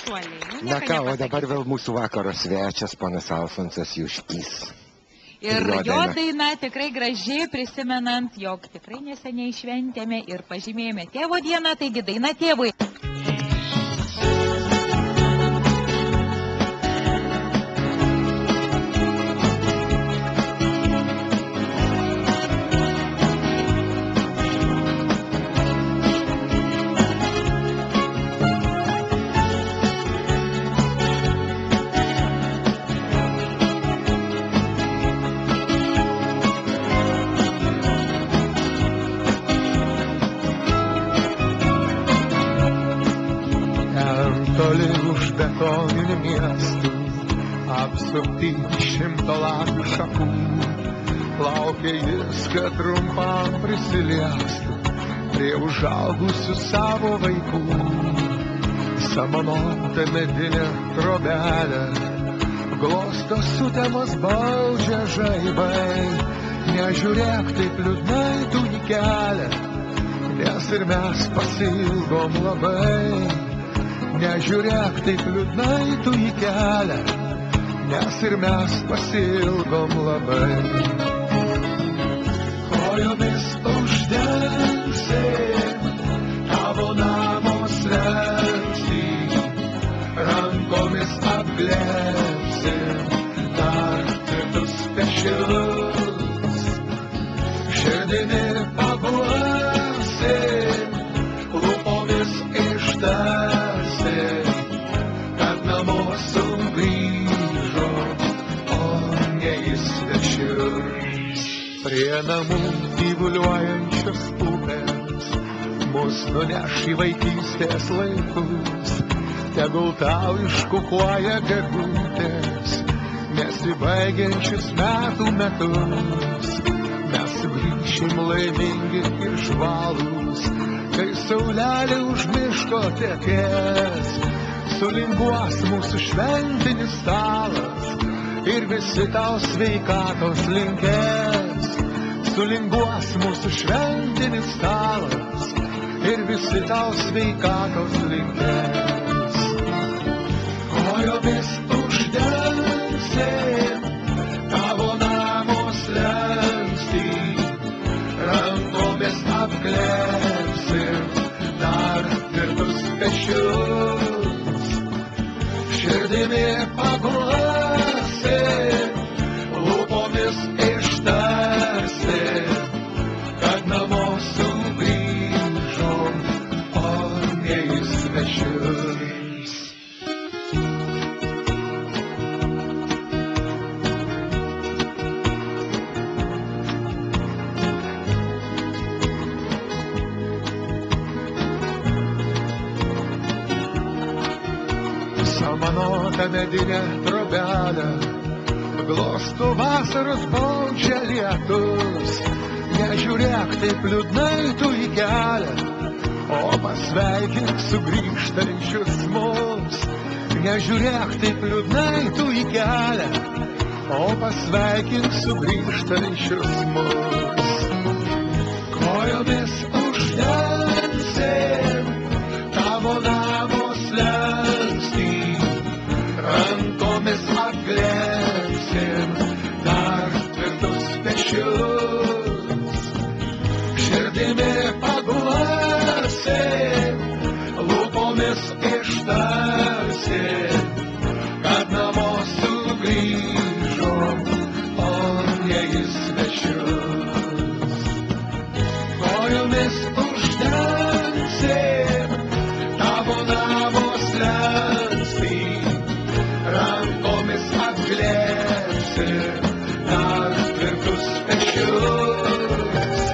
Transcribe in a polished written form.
šviesuoliai. Na ką, o dabar vėl mūsų vakaro svečias, panas Alfonsas Juškys. Ir jo daina tikrai graži, prisimenant, jog tikrai neseniai šventėme ir pažymėjome tėvo dieną, taigi daina tėvui. Toli už betoninių miestų, apsupti 100 lapų šakų, laukia jis, kad trumpam prisiliestų prie užaugusių savo vaikų. Samanota medinė trobelė, glosto sutemos baudžia žaibai. Nežiūrėk taip liūdnai tu į kelią, nes ir mes pasiilgom labai. Nežiūrėk taip liūdnai tu į kelią, nes ir mes pasiilgom labai. Kojomis uždengsim tavo namo slenkstį, rankomis apglėbsim dar tvirtus pečius, širdimi paguosim, lūpomis ištarsim, kad namo sugrįžo, o ne į svečius. Prie namų tyvuliuojančios upės mus nuneš į vaikystės laikus, tegul tau iškukuoja gegutės nesibaigiančius metų metus. Mes sugrįšim laimingi ir žvalūs, kai saulelė už miško tekės, sulinguos mūsų šventinis stalas ir visi tau sveikatos linkės. Sulinguos mūsų šventinis stalas ir visi tau sveikatos linkės. Kojomis uždengsim tavo namo slenkstį, rankomis apglėbsim dar tvirtus pečius, širdimi paguosim, lūpomis ištarsim, kad namo sugrįžom, o ne į svečius. Samanota medinė trobelė, glosto vasaros baudžia lietus. Nežiūrėk taip liūdnai tu į kelią, o pasveikink sugrįžtančius mus. Nežiūrėk taip liūdnai tu į kelią, o pasveikink sugrįžtančius mus. Kojomis uždengsim tavo namo slenkstį, rankomis apglėbsim dar tvirtus pečius, širdimi paguosim, lūpomis ištarsim, kad namo sugrįžom, o ne į svečius. Kojomis uždengsim tavo namo slenkstį, rankomis apglėbsim dar tvirtus pečius,